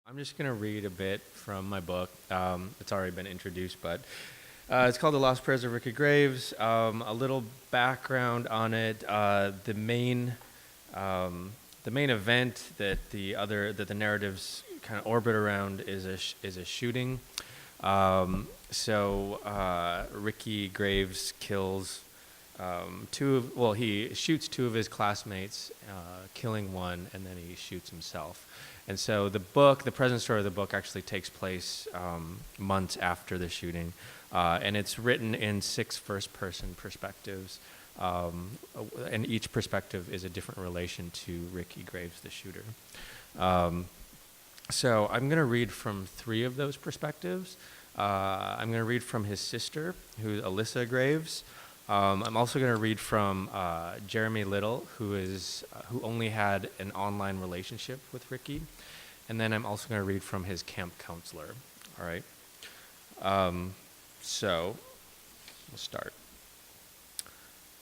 I'm just going to read a bit from my book. It's already been introduced, but it's called The Lost Prayers of Ricky Graves. A little background on it. The main event that the narratives kind of orbit around is a shooting. Ricky Graves kills he shoots two of his classmates, killing one, and then he shoots himself. And so the present story of the book actually takes place months after the shooting, and it's written in 6 first-person perspectives, and each perspective is a different relation to Ricky Graves, the shooter. So I'm going to read from 3 of those perspectives. I'm going to read from his sister, who's Alyssa Graves. I'm also going to read from Jeremy Little, who only had an online relationship with Ricky, and then I'm also going to read from his camp counselor. All right. So we'll start.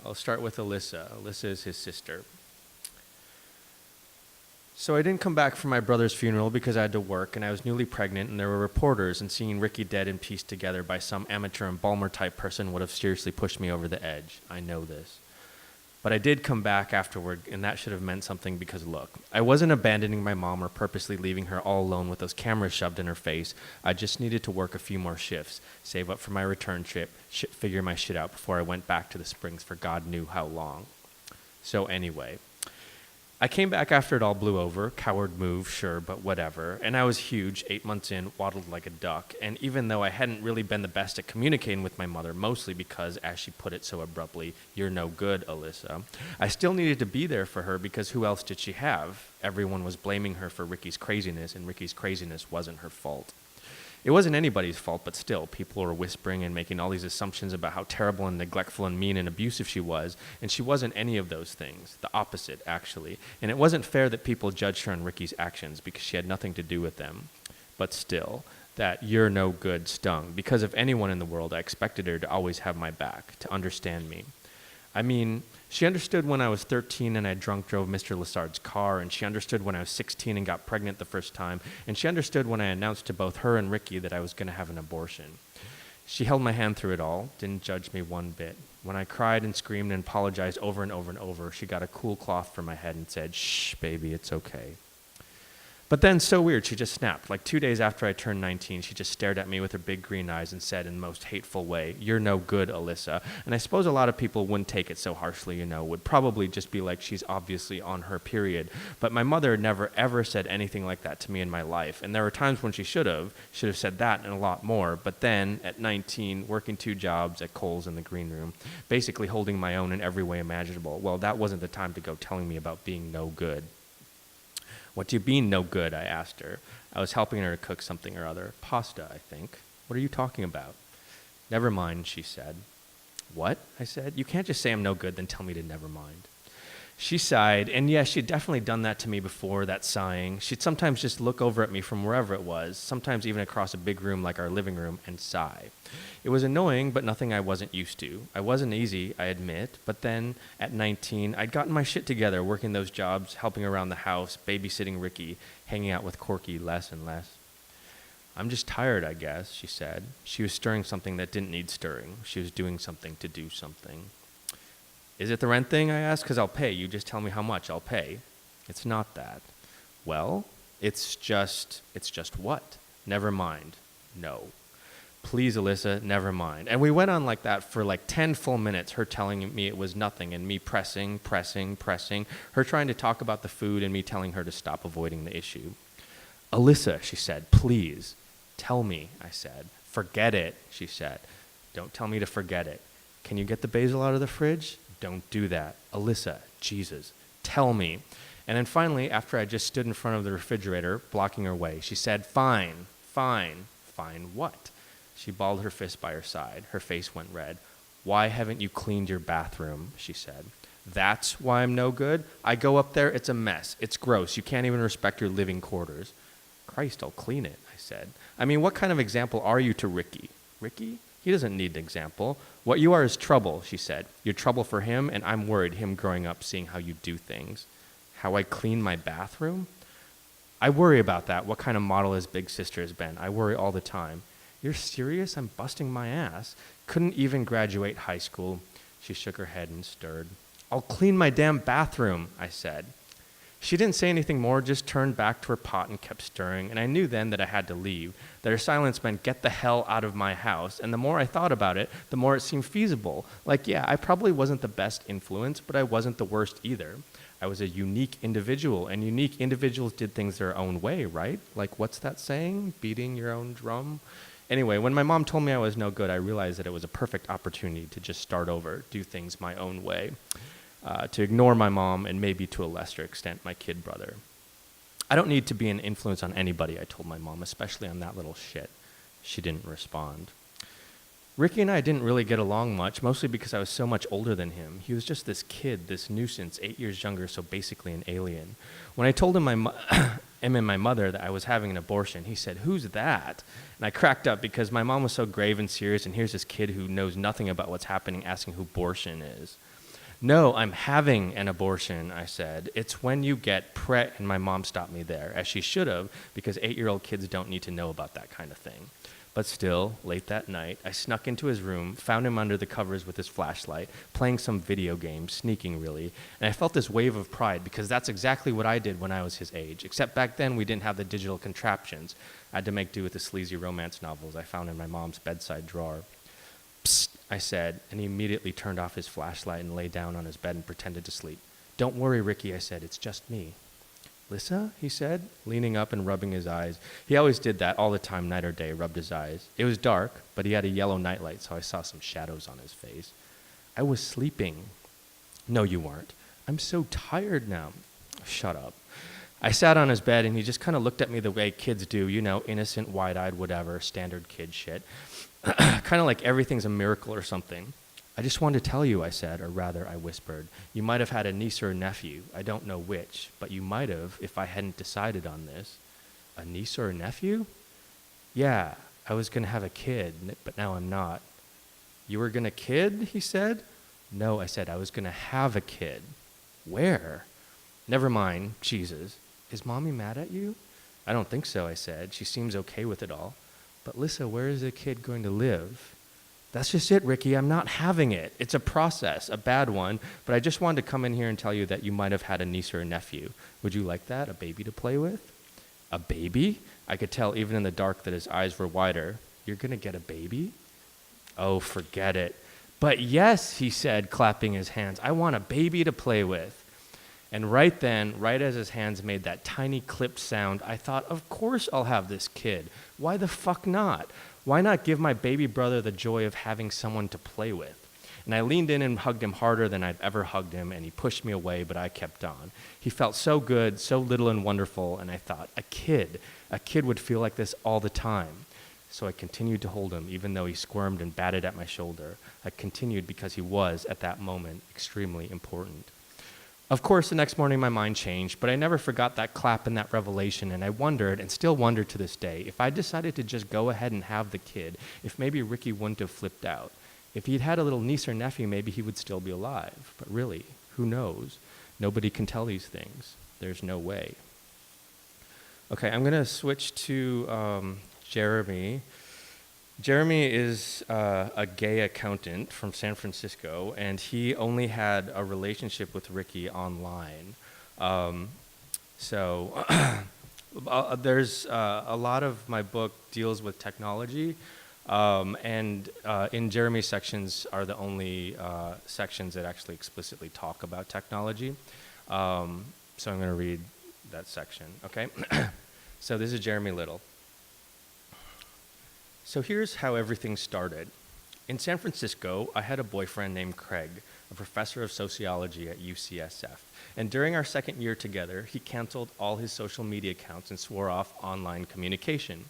I'll start with Alyssa. Alyssa is his sister. So I didn't come back from my brother's funeral because I had to work, and I was newly pregnant, and there were reporters, and seeing Ricky dead and pieced together by some amateur embalmer-type person would have seriously pushed me over the edge. I know this. But I did come back afterward, and that should have meant something because, look, I wasn't abandoning my mom or purposely leaving her all alone with those cameras shoved in her face. I just needed to work a few more shifts, save up for my return trip, figure my shit out before I went back to the Springs for God knew how long. So anyway, I came back after it all blew over. Coward move, sure, but whatever. And I was huge, 8 months in, waddled like a duck. And even though I hadn't really been the best at communicating with my mother, mostly because, as she put it so abruptly, "You're no good, Alyssa," I still needed to be there for her because who else did she have? Everyone was blaming her for Ricky's craziness, and Ricky's craziness wasn't her fault. It wasn't anybody's fault, but still, people were whispering and making all these assumptions about how terrible and neglectful and mean and abusive she was, and she wasn't any of those things. The opposite, actually. And it wasn't fair that people judged her on Ricky's actions because she had nothing to do with them. But still, that "you're no good" stung, because of anyone in the world, I expected her to always have my back, to understand me. I mean, she understood when I was 13 and I drunk drove Mr. Lassard's car, and she understood when I was 16 and got pregnant the first time, and she understood when I announced to both her and Ricky that I was going to have an abortion. She held my hand through it all, didn't judge me one bit. When I cried and screamed and apologized over and over and over, she got a cool cloth for my head and said, "Shh, baby, it's okay." But then, so weird, she just snapped. Like 2 days after I turned 19, she just stared at me with her big green eyes and said in the most hateful way, "You're no good, Alyssa." And I suppose a lot of people wouldn't take it so harshly, would probably just be like, she's obviously on her period. But my mother never ever said anything like that to me in my life. And there were times when she should have said that and a lot more. But then, at 19, working 2 jobs at Kohl's in the green room, basically holding my own in every way imaginable, well, that wasn't the time to go telling me about being no good. "What do you mean, no good?" I asked her. I was helping her to cook something or other. "Pasta, I think." "What are you talking about?" "Never mind," she said. "What?" I said. "You can't just say I'm no good, then tell me to never mind." She sighed, and yes, she'd definitely done that to me before, that sighing. She'd sometimes just look over at me from wherever it was, sometimes even across a big room like our living room, and sigh. It was annoying, but nothing I wasn't used to. I wasn't easy, I admit, but then, at 19, I'd gotten my shit together, working those jobs, helping around the house, babysitting Ricky, hanging out with Corky less and less. "I'm just tired, I guess," she said. She was stirring something that didn't need stirring. She was doing something to do something. "Is it the rent thing?" I asked. "'Cause I'll pay. You just tell me how much, I'll pay." "It's not that." "Well, it's just what?" "Never mind." "No." "Please, Alyssa, never mind." And we went on like that for like 10 full minutes, her telling me it was nothing, and me pressing, her trying to talk about the food, and me telling her to stop avoiding the issue. "Alyssa," she said, "please." "Tell me," I said. "Forget it," she said. "Don't tell me to forget it." "Can you get the basil out of the fridge?" "Don't do that." "Alyssa, Jesus, tell me." And then finally, after I just stood in front of the refrigerator, blocking her way, she said, "Fine, fine." "Fine what?" She balled her fist by her side. Her face went red. "Why haven't you cleaned your bathroom?" she said. "That's why I'm no good? I go up there, it's a mess. It's gross. You can't even respect your living quarters." "Christ, I'll clean it," I said. "I mean, what kind of example are you to Ricky?" "Ricky? He doesn't need an example." "What you are is trouble," she said. "You're trouble for him, and I'm worried him growing up seeing how you do things." "How I clean my bathroom?" I worry about that. What kind of model his big sister has been. I worry all the time. You're serious? I'm busting my ass. Couldn't even graduate high school. She shook her head and stirred. I'll clean my damn bathroom, I said. She didn't say anything more, just turned back to her pot and kept stirring, and I knew then that I had to leave, that her silence meant get the hell out of my house, and the more I thought about it, the more it seemed feasible. Like, yeah, I probably wasn't the best influence, but I wasn't the worst either. I was a unique individual, and unique individuals did things their own way, right? Like, what's that saying? Beating your own drum? Anyway, when my mom told me I was no good, I realized that it was a perfect opportunity to just start over, do things my own way. To ignore my mom and maybe to a lesser extent my kid brother. I don't need to be an influence on anybody, I told my mom, especially on that little shit. She didn't respond. Ricky and I didn't really get along much, mostly because I was so much older than him. He was just this kid, this nuisance, 8 years younger, so basically an alien. When I told him him and my mother that I was having an abortion, he said, "Who's that?" And I cracked up because my mom was so grave and serious, and here's this kid who knows nothing about what's happening asking who abortion is. No, I'm having an abortion, I said. It's when you get and my mom stopped me there, as she should have, because 8-year-old kids don't need to know about that kind of thing. But still, late that night, I snuck into his room, found him under the covers with his flashlight, playing some video game, sneaking really, and I felt this wave of pride because that's exactly what I did when I was his age, except back then we didn't have the digital contraptions. I had to make do with the sleazy romance novels I found in my mom's bedside drawer. Psst, I said, and he immediately turned off his flashlight and lay down on his bed and pretended to sleep. Don't worry, Ricky, I said, it's just me. Lissa, he said, leaning up and rubbing his eyes. He always did that all the time, night or day, rubbed his eyes. It was dark, but he had a yellow nightlight, so I saw some shadows on his face. I was sleeping. No, you weren't. I'm so tired now. Shut up. I sat on his bed, and he just kind of looked at me the way kids do, you know, innocent, wide-eyed, whatever, standard kid shit. Kind of like everything's a miracle or something. I just wanted to tell you, I said, or rather, I whispered. You might have had a niece or a nephew. I don't know which, but you might have if I hadn't decided on this. A niece or a nephew? Yeah, I was going to have a kid, but now I'm not. You were going to kid, he said. No, I said, I was going to have a kid. Where? Never mind, Jesus. Is Mommy mad at you? I don't think so, I said. She seems okay with it all. But Lissa, where is the kid going to live? That's just it, Ricky. I'm not having it. It's a process, a bad one, but I just wanted to come in here and tell you that you might have had a niece or a nephew. Would you like that, a baby to play with? A baby? I could tell even in the dark that his eyes were wider. You're going to get a baby? Oh, forget it. But yes, he said, clapping his hands, I want a baby to play with. And right then, right as his hands made that tiny clipped sound, I thought, of course I'll have this kid. Why the fuck not? Why not give my baby brother the joy of having someone to play with? And I leaned in and hugged him harder than I'd ever hugged him, and he pushed me away, but I kept on. He felt so good, so little and wonderful, and I thought, a kid would feel like this all the time. So I continued to hold him, even though he squirmed and batted at my shoulder. I continued because he was, at that moment, extremely important. Of course, the next morning my mind changed, but I never forgot that clap and that revelation, and I wondered, and still wonder to this day, if I decided to just go ahead and have the kid, if maybe Ricky wouldn't have flipped out. If he'd had a little niece or nephew, maybe he would still be alive. But really, who knows? Nobody can tell these things. There's no way. Okay, I'm going to switch to Jeremy. Jeremy is a gay accountant from San Francisco, and he only had a relationship with Ricky online. So there's a lot of my book deals with technology, and in Jeremy's sections are the only sections that actually explicitly talk about technology. So I'm going to read that section, okay? So this is Jeremy Little. So here's how everything started. In San Francisco, I had a boyfriend named Craig, a professor of sociology at UCSF. And during our second year together, he canceled all his social media accounts and swore off online communication.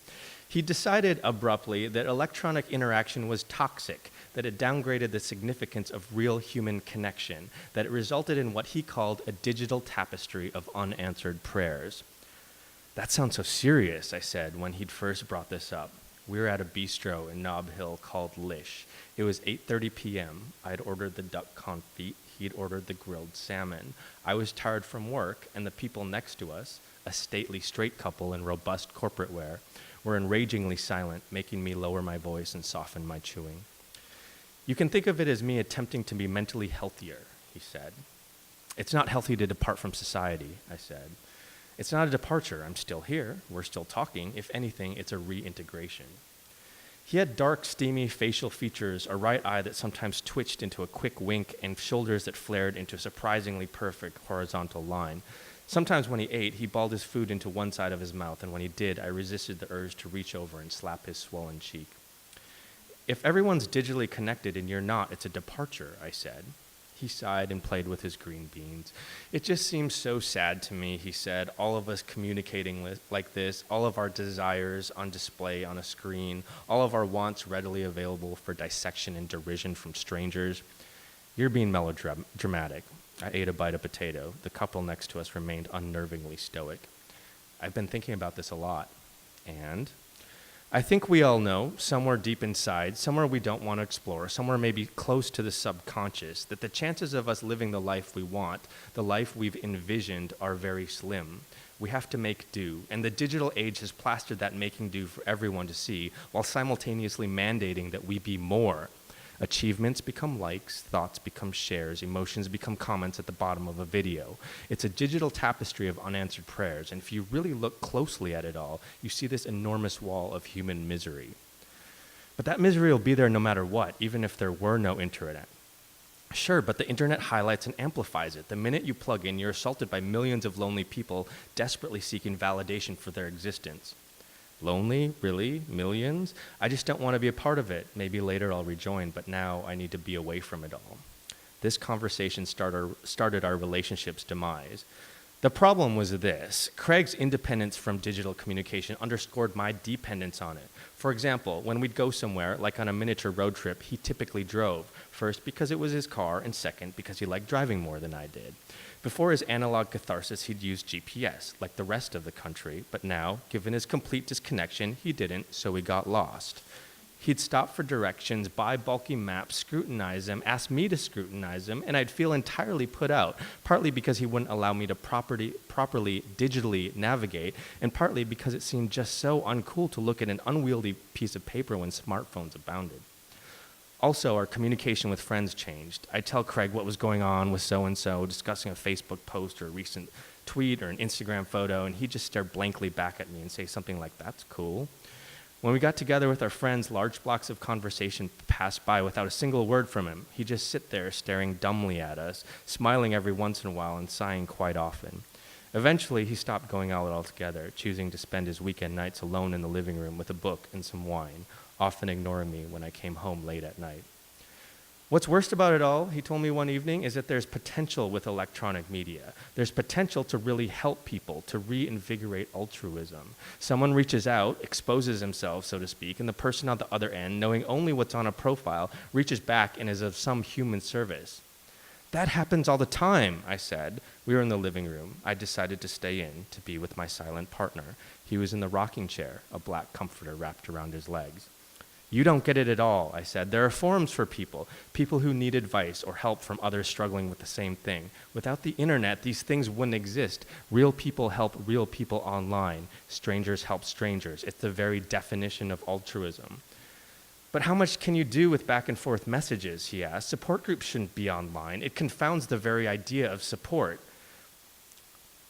He decided abruptly that electronic interaction was toxic, that it downgraded the significance of real human connection, that it resulted in what he called a digital tapestry of unanswered prayers. That sounds so serious, I said when he'd first brought this up. We were at a bistro in Nob Hill called Lish. It was 8:30 p.m. I'd ordered the duck confit. He'd ordered the grilled salmon. I was tired from work, and the people next to us, a stately straight couple in robust corporate wear, were enragingly silent, making me lower my voice and soften my chewing. You can think of it as me attempting to be mentally healthier, he said. It's not healthy to depart from society, I said. It's not a departure. I'm still here. We're still talking. If anything, it's a reintegration. He had dark, steamy facial features, a right eye that sometimes twitched into a quick wink, and shoulders that flared into a surprisingly perfect horizontal line. Sometimes when he ate, he balled his food into one side of his mouth, and when he did, I resisted the urge to reach over and slap his swollen cheek. If everyone's digitally connected and you're not, it's a departure, I said. He sighed and played with his green beans. It just seems so sad to me, he said, all of us communicating like this, all of our desires on display on a screen, all of our wants readily available for dissection and derision from strangers. You're being melodramatic. I ate a bite of potato. The couple next to us remained unnervingly stoic. I've been thinking about this a lot. And I think we all know, somewhere deep inside, somewhere we don't want to explore, somewhere maybe close to the subconscious, that the chances of us living the life we want, the life we've envisioned, are very slim. We have to make do, and the digital age has plastered that making do for everyone to see, while simultaneously mandating that we be more. Achievements become likes, thoughts become shares, emotions become comments at the bottom of a video. It's a digital tapestry of unanswered prayers, and if you really look closely at it all, you see this enormous wall of human misery. But that misery will be there no matter what, even if there were no internet. Sure, but the internet highlights and amplifies it. The minute you plug in, you're assaulted by millions of lonely people desperately seeking validation for their existence. Lonely? Really? Millions? I just don't want to be a part of it. Maybe later I'll rejoin, but now I need to be away from it all. This conversation started our relationship's demise. The problem was this. Craig's independence from digital communication underscored my dependence on it. For example, when we'd go somewhere, like on a miniature road trip, he typically drove. First, because it was his car, and second, because he liked driving more than I did. Before his analog catharsis, he'd used GPS, like the rest of the country, but now, given his complete disconnection, he didn't, so he got lost. He'd stop for directions, buy bulky maps, scrutinize them, ask me to scrutinize them, and I'd feel entirely put out, partly because he wouldn't allow me to properly digitally navigate, and partly because it seemed just so uncool to look at an unwieldy piece of paper when smartphones abounded. Also, our communication with friends changed. I'd tell Craig what was going on with so-and-so, discussing a Facebook post or a recent tweet or an Instagram photo, and he'd just stare blankly back at me and say something like, "That's cool." When we got together with our friends, large blocks of conversation passed by without a single word from him. He'd just sit there staring dumbly at us, smiling every once in a while and sighing quite often. Eventually, he stopped going out altogether, choosing to spend his weekend nights alone in the living room with a book and some wine, often ignoring me when I came home late at night. What's worst about it all, he told me one evening, is that there's potential with electronic media. There's potential to really help people, to reinvigorate altruism. Someone reaches out, exposes himself, so to speak, and the person on the other end, knowing only what's on a profile, reaches back and is of some human service. That happens all the time, I said. We were in the living room. I decided to stay in, to be with my silent partner. He was in the rocking chair, a black comforter wrapped around his legs. You don't get it at all, I said. There are forums for people who need advice or help from others struggling with the same thing. Without the internet, these things wouldn't exist. Real people help real people online. Strangers help strangers. It's the very definition of altruism. But how much can you do with back and forth messages, he asked. Support groups shouldn't be online. It confounds the very idea of support.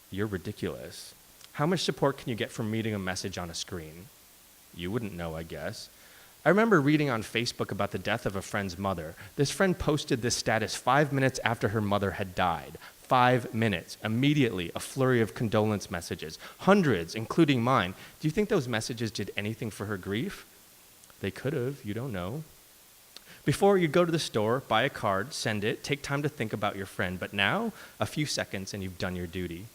You're ridiculous. How much support can you get from reading a message on a screen? You wouldn't know, I guess. I remember reading on Facebook about the death of a friend's mother. This friend posted this status 5 minutes after her mother had died. 5 minutes. Immediately, a flurry of condolence messages. Hundreds, including mine. Do you think those messages did anything for her grief? They could have. You don't know. Before, you'd go to the store, buy a card, send it, take time to think about your friend. But now, a few seconds and you've done your duty.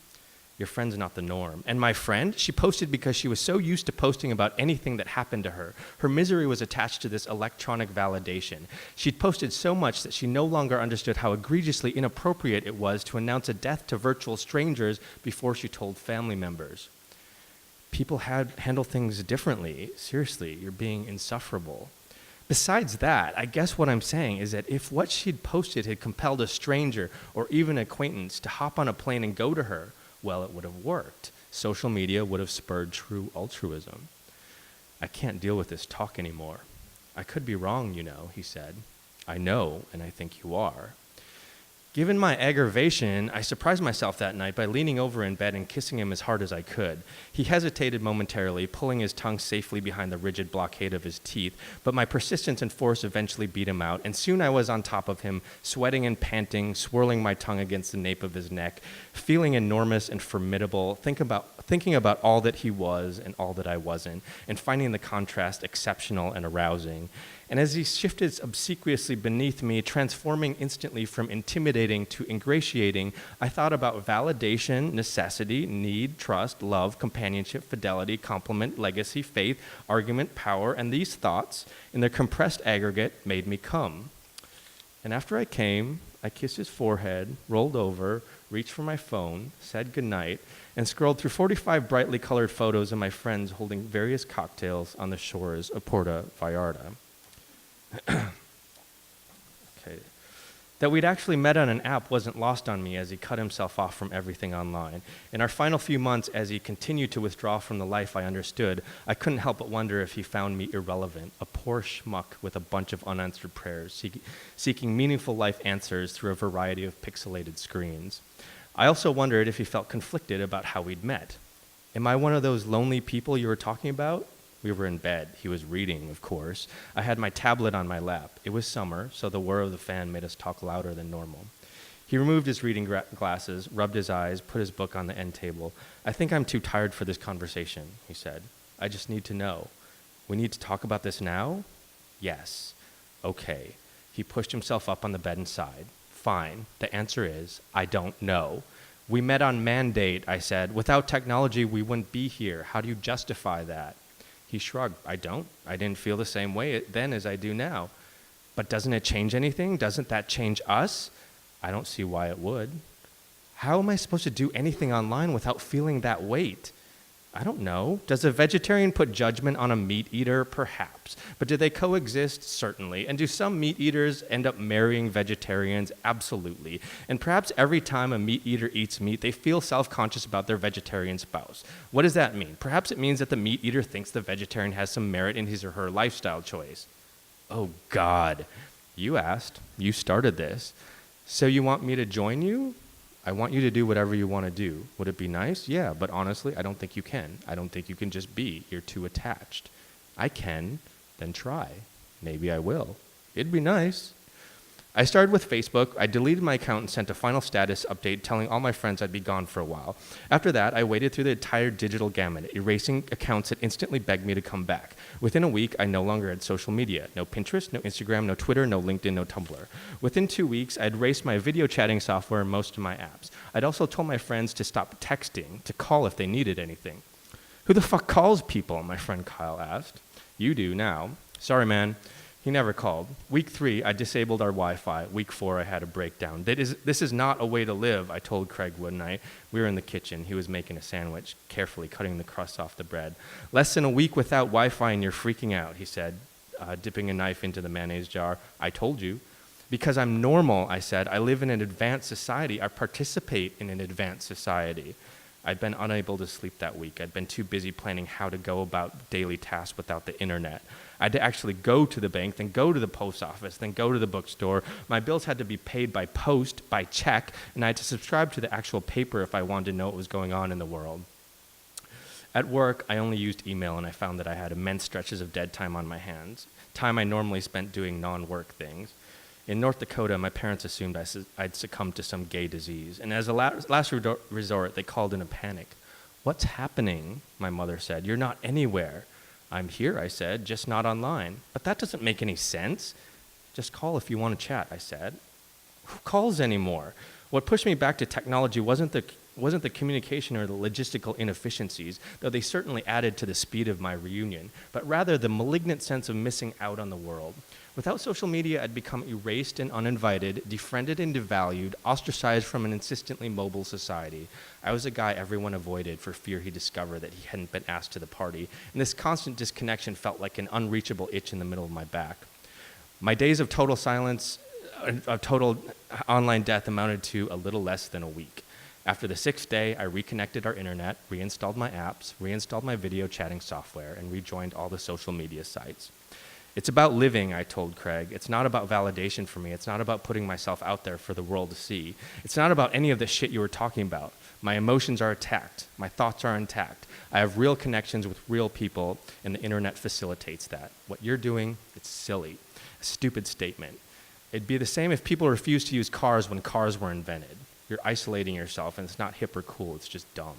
Your friend's not the norm. And my friend, she posted because she was so used to posting about anything that happened to her. Her misery was attached to this electronic validation. She'd posted so much that she no longer understood how egregiously inappropriate it was to announce a death to virtual strangers before she told family members. People handle things differently. Seriously, you're being insufferable. Besides that, I guess what I'm saying is that if what she'd posted had compelled a stranger or even an acquaintance to hop on a plane and go to her, well, it would have worked. Social media would have spurred true altruism. I can't deal with this talk anymore. I could be wrong, he said. I know, and I think you are. Given my aggravation, I surprised myself that night by leaning over in bed and kissing him as hard as I could. He hesitated momentarily, pulling his tongue safely behind the rigid blockade of his teeth, but my persistence and force eventually beat him out, and soon I was on top of him, sweating and panting, swirling my tongue against the nape of his neck, feeling enormous and formidable, thinking about all that he was and all that I wasn't, and finding the contrast exceptional and arousing. And as he shifted obsequiously beneath me, transforming instantly from intimidating to ingratiating, I thought about validation, necessity, need, trust, love, companionship, fidelity, compliment, legacy, faith, argument, power, and these thoughts, in their compressed aggregate, made me come. And after I came, I kissed his forehead, rolled over, reached for my phone, said goodnight, and scrolled through 45 brightly colored photos of my friends holding various cocktails on the shores of Puerto Vallarta. Okay. That we'd actually met on an app wasn't lost on me as he cut himself off from everything online. In our final few months, as he continued to withdraw from the life I understood, I couldn't help but wonder if he found me irrelevant, a poor schmuck with a bunch of unanswered prayers, seeking meaningful life answers through a variety of pixelated screens. I also wondered if he felt conflicted about how we'd met. Am I one of those lonely people you were talking about? We were in bed. He was reading, of course. I had my tablet on my lap. It was summer, so the whir of the fan made us talk louder than normal. He removed his reading glasses, rubbed his eyes, put his book on the end table. I think I'm too tired for this conversation, he said. I just need to know. We need to talk about this now? Yes. Okay. He pushed himself up on the bed and sighed. Fine. The answer is, I don't know. We met on mandate, I said. Without technology, we wouldn't be here. How do you justify that? He shrugged. I don't. I didn't feel the same way then as I do now. But doesn't it change anything? Doesn't that change us? I don't see why it would. How am I supposed to do anything online without feeling that weight? I don't know. Does a vegetarian put judgment on a meat eater? Perhaps. But do they coexist? Certainly. And do some meat eaters end up marrying vegetarians? Absolutely. And perhaps every time a meat eater eats meat, they feel self-conscious about their vegetarian spouse. What does that mean? Perhaps it means that the meat eater thinks the vegetarian has some merit in his or her lifestyle choice. Oh, God. You asked. You started this. So you want me to join you? I want you to do whatever you want to do. Would it be nice? Yeah, but honestly, I don't think you can. I don't think you can just be. You're too attached. I can, then try. Maybe I will. It'd be nice. I started with Facebook. I deleted my account and sent a final status update telling all my friends I'd be gone for a while. After that, I waded through the entire digital gamut, erasing accounts that instantly begged me to come back. Within a week, I no longer had social media. No Pinterest, no Instagram, no Twitter, no LinkedIn, no Tumblr. Within 2 weeks, I'd erased my video chatting software and most of my apps. I'd also told my friends to stop texting, to call if they needed anything. Who the fuck calls people? My friend Kyle asked. You do now. Sorry, man. He never called. Week 3, I disabled our Wi-Fi. Week 4, I had a breakdown. This is not a way to live, I told Craig one night. We were in the kitchen. He was making a sandwich, carefully cutting the crust off the bread. Less than a week without Wi-Fi and you're freaking out, he said, dipping a knife into the mayonnaise jar. I told you. Because I'm normal, I said. I live in an advanced society. I participate in an advanced society. I'd been unable to sleep that week. I'd been too busy planning how to go about daily tasks without the internet. I had to actually go to the bank, then go to the post office, then go to the bookstore. My bills had to be paid by post, by check, and I had to subscribe to the actual paper if I wanted to know what was going on in the world. At work, I only used email, and I found that I had immense stretches of dead time on my hands, time I normally spent doing non-work things. In North Dakota, my parents assumed I'd succumbed to some gay disease, and as a last resort, they called in a panic. What's happening? My mother said. You're not anywhere. I'm here, I said, just not online. But that doesn't make any sense. Just call if you want to chat, I said. Who calls anymore? What pushed me back to technology wasn't the communication or the logistical inefficiencies, though they certainly added to the speed of my reunion, but rather the malignant sense of missing out on the world. Without social media, I'd become erased and uninvited, defriended and devalued, ostracized from an insistently mobile society. I was a guy everyone avoided for fear he'd discover that he hadn't been asked to the party, and this constant disconnection felt like an unreachable itch in the middle of my back. My days of total silence, of total online death amounted to a little less than a week. After the 6th day, I reconnected our internet, reinstalled my apps, reinstalled my video chatting software, and rejoined all the social media sites. It's about living, I told Craig. It's not about validation for me. It's not about putting myself out there for the world to see. It's not about any of the shit you were talking about. My emotions are intact. My thoughts are intact. I have real connections with real people, and the internet facilitates that. What you're doing, it's silly. A stupid statement. It'd be the same if people refused to use cars when cars were invented. You're isolating yourself, and it's not hip or cool. It's just dumb.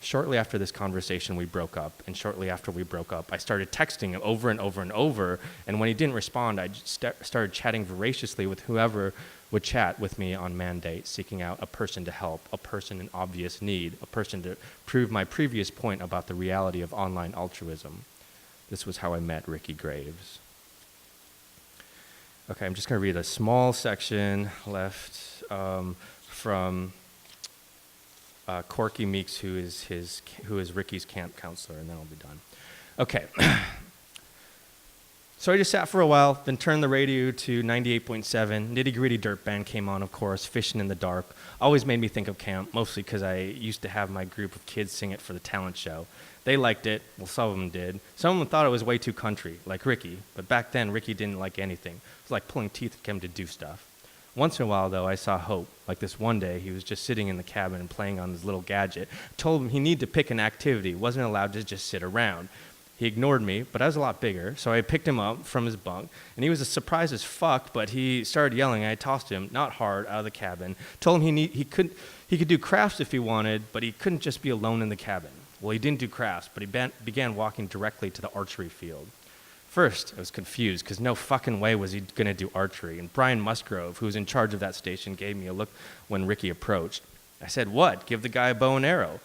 Shortly after this conversation, we broke up, and shortly after we broke up, I started texting him over and over and over, and when he didn't respond, I started chatting voraciously with whoever would chat with me on mandate, seeking out a person to help, a person in obvious need, a person to prove my previous point about the reality of online altruism. This was how I met Ricky Graves. Okay, I'm just going to read a small section left from Corky Meeks, who is Ricky's camp counselor, and then I'll be done. Okay. So I just sat for a while, then turned the radio to 98.7. Nitty Gritty Dirt Band came on, of course, Fishing in the Dark. Always made me think of camp, mostly because I used to have my group of kids sing it for the talent show. They liked it. Well, some of them did. Some of them thought it was way too country, like Ricky. But back then, Ricky didn't like anything. It was like pulling teeth to get him to do stuff. Once in a while, though, I saw hope. Like this one day, he was just sitting in the cabin and playing on his little gadget. I told him he needed to pick an activity, wasn't allowed to just sit around. He ignored me, but I was a lot bigger, so I picked him up from his bunk, and he was as surprised as fuck, but he started yelling. I tossed him, not hard, out of the cabin. Told him he could do crafts if he wanted, but he couldn't just be alone in the cabin. Well, he didn't do crafts, but he began walking directly to the archery field. First, I was confused, because no fucking way was he going to do archery. And Brian Musgrove, who was in charge of that station, gave me a look when Ricky approached. I said, "What? Give the guy a bow and arrow."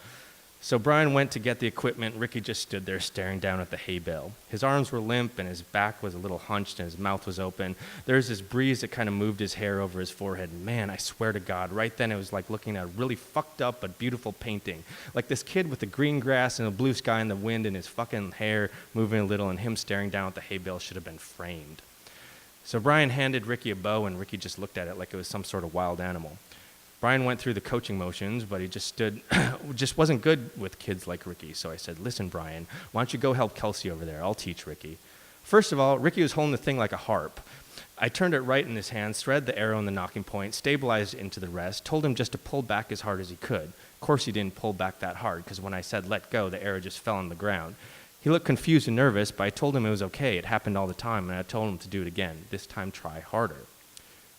So Brian went to get the equipment. Ricky just stood there staring down at the hay bale. His arms were limp, and his back was a little hunched, and his mouth was open. There was this breeze that kind of moved his hair over his forehead. Man, I swear to God, right then it was like looking at a really fucked up but beautiful painting. Like this kid with the green grass and the blue sky and the wind and his fucking hair moving a little, and him staring down at the hay bale should have been framed. So Brian handed Ricky a bow, and Ricky just looked at it like it was some sort of wild animal. Brian went through the coaching motions, but he just wasn't good with kids like Ricky. So I said, "Listen, Brian, why don't you go help Kelsey over there? I'll teach Ricky." First of all, Ricky was holding the thing like a harp. I turned it right in his hands, threaded the arrow in the knocking point, stabilized it into the rest, told him just to pull back as hard as he could. Of course, he didn't pull back that hard, because when I said let go, the arrow just fell on the ground. He looked confused and nervous, but I told him it was okay. It happened all the time, and I told him to do it again. This time, try harder.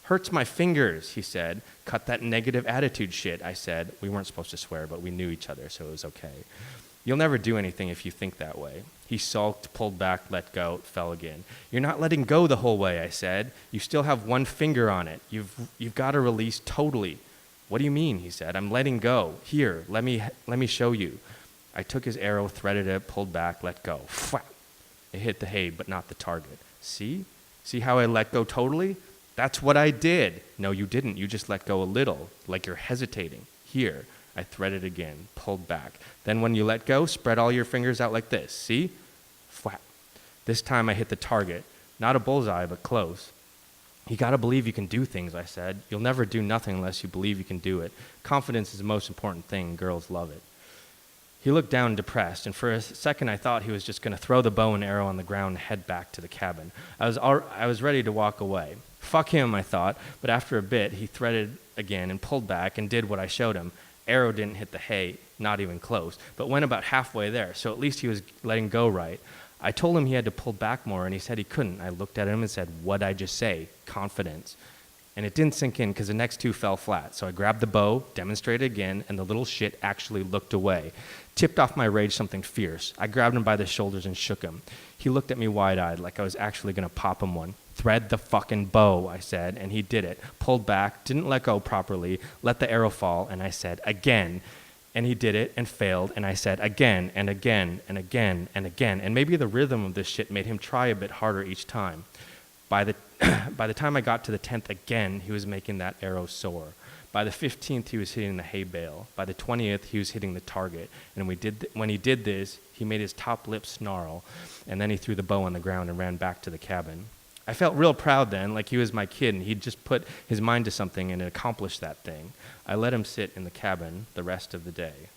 "Hurts my fingers," he said. "Cut that negative attitude shit," I said. We weren't supposed to swear, but we knew each other, so it was okay. "You'll never do anything if you think that way." He sulked, pulled back, let go, fell again. "You're not letting go the whole way," I said. "You still have one finger on it. You've got to release totally." "What do you mean?" he said. "I'm letting go. Here, let me show you." I took his arrow, threaded it, pulled back, let go. Fwap! It hit the hay, but not the target. See? See how I let go totally? "That's what I did." "No, you didn't. You just let go a little, like you're hesitating." "Here." I threaded again, pulled back. "Then when you let go, spread all your fingers out like this. See?" Fwap. This time I hit the target. Not a bullseye, but close. "You gotta believe you can do things," I said. "You'll never do nothing unless you believe you can do it. Confidence is the most important thing. Girls love it." He looked down depressed, and for a second I thought he was just going to throw the bow and arrow on the ground and head back to the cabin. I was ready to walk away. Fuck him, I thought, but after a bit he threaded again and pulled back and did what I showed him. Arrow didn't hit the hay, not even close, but went about halfway there, so at least he was letting go right. I told him he had to pull back more, and he said he couldn't. I looked at him and said, "What'd I just say? Confidence." And it didn't sink in because the next two fell flat. So I grabbed the bow, demonstrated again, and the little shit actually looked away. Tipped off my rage something fierce. I grabbed him by the shoulders and shook him. He looked at me wide-eyed like I was actually going to pop him one. "Thread the fucking bow," I said, and he did it. Pulled back, didn't let go properly, let the arrow fall, and I said, "Again." And he did it and failed, and I said, "Again and again and again and again." And maybe the rhythm of this shit made him try a bit harder each time. By the time I got to the 10th again, he was making that arrow soar. By the 15th, he was hitting the hay bale. By the 20th, he was hitting the target. And when he did this, he made his top lip snarl, and then he threw the bow on the ground and ran back to the cabin. I felt real proud then, like he was my kid, and he'd just put his mind to something and accomplished that thing. I let him sit in the cabin the rest of the day.